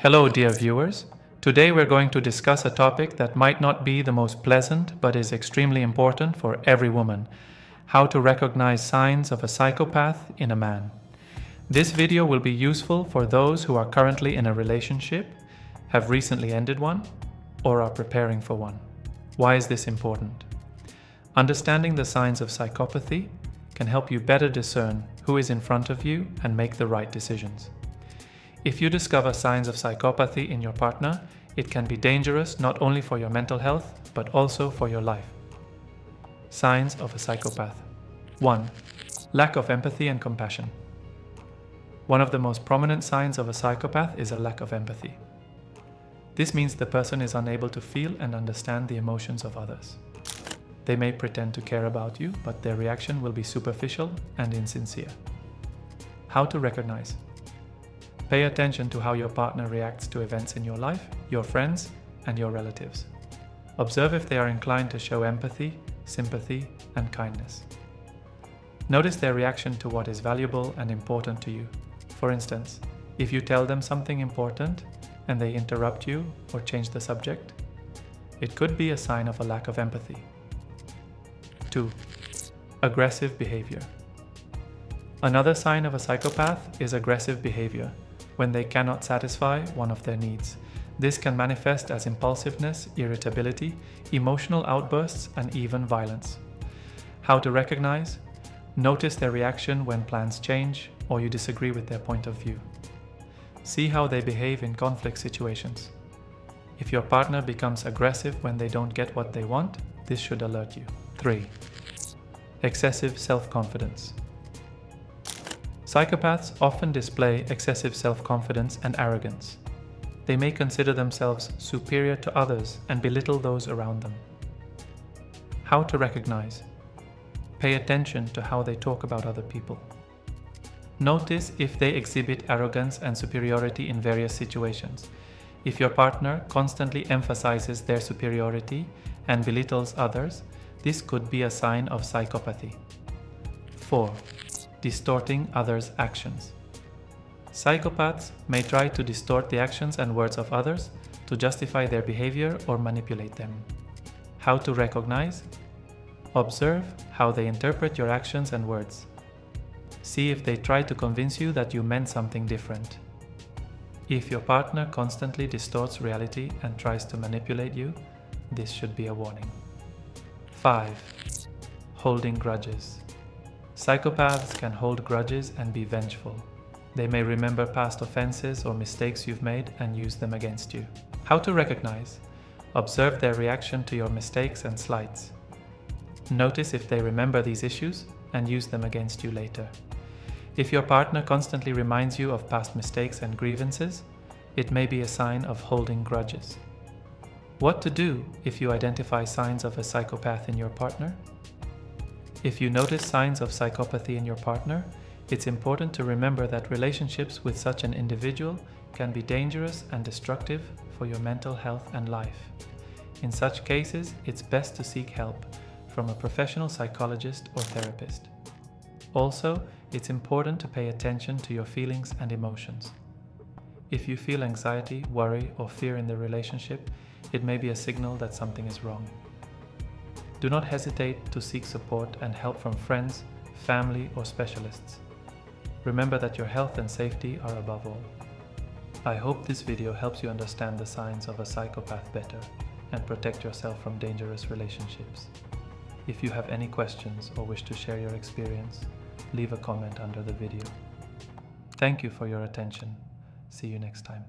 Hello, dear viewers. Today we're going to discuss a topic that might not be the most pleasant, but is extremely important for every woman: how to recognize signs of a psychopath in a man. This video will be useful for those who are currently in a relationship, have recently ended one, or are preparing for one. Why is this important? Understanding the signs of psychopathy can help you better discern who is in front of you and make the right decisions. If you discover signs of psychopathy in your partner, it can be dangerous not only for your mental health, but also for your life. Signs of a psychopath. 1. Lack of empathy and compassion. One of the most prominent signs of a psychopath is a lack of empathy. This means the person is unable to feel and understand the emotions of others. They may pretend to care about you, but their reaction will be superficial and insincere. How to recognize? Pay attention to how your partner reacts to events in your life, your friends, and your relatives. Observe if they are inclined to show empathy, sympathy, and kindness. Notice their reaction to what is valuable and important to you. For instance, if you tell them something important and they interrupt you or change the subject, it could be a sign of a lack of empathy. 2. Aggressive behavior. Another sign of a psychopath is aggressive behavior, when they cannot satisfy one of their needs. This can manifest as impulsiveness, irritability, emotional outbursts, and even violence. How to recognize? Notice their reaction when plans change or you disagree with their point of view. See how they behave in conflict situations. If your partner becomes aggressive when they don't get what they want, this should alert you. 3. Excessive self-confidence. Psychopaths often display excessive self-confidence and arrogance. They may consider themselves superior to others and belittle those around them. How to recognize? Pay attention to how they talk about other people. Notice if they exhibit arrogance and superiority in various situations. If your partner constantly emphasizes their superiority and belittles others, this could be a sign of psychopathy. 4. Distorting others' actions. Psychopaths may try to distort the actions and words of others to justify their behavior or manipulate them. How to recognize? Observe how they interpret your actions and words. See if they try to convince you that you meant something different. If your partner constantly distorts reality and tries to manipulate you, this should be a warning. 5. Holding grudges. Psychopaths can hold grudges and be vengeful. They may remember past offenses or mistakes you've made and use them against you. How to recognize? Observe their reaction to your mistakes and slights. Notice if they remember these issues and use them against you later. If your partner constantly reminds you of past mistakes and grievances, it may be a sign of holding grudges. What to do if you identify signs of a psychopath in your partner? If you notice signs of psychopathy in your partner, it's important to remember that relationships with such an individual can be dangerous and destructive for your mental health and life. In such cases, it's best to seek help from a professional psychologist or therapist. Also, it's important to pay attention to your feelings and emotions. If you feel anxiety, worry, or fear in the relationship, it may be a signal that something is wrong. Do not hesitate to seek support and help from friends, family, or specialists. Remember that your health and safety are above all. I hope this video helps you understand the signs of a psychopath better and protect yourself from dangerous relationships. If you have any questions or wish to share your experience, leave a comment under the video. Thank you for your attention. See you next time.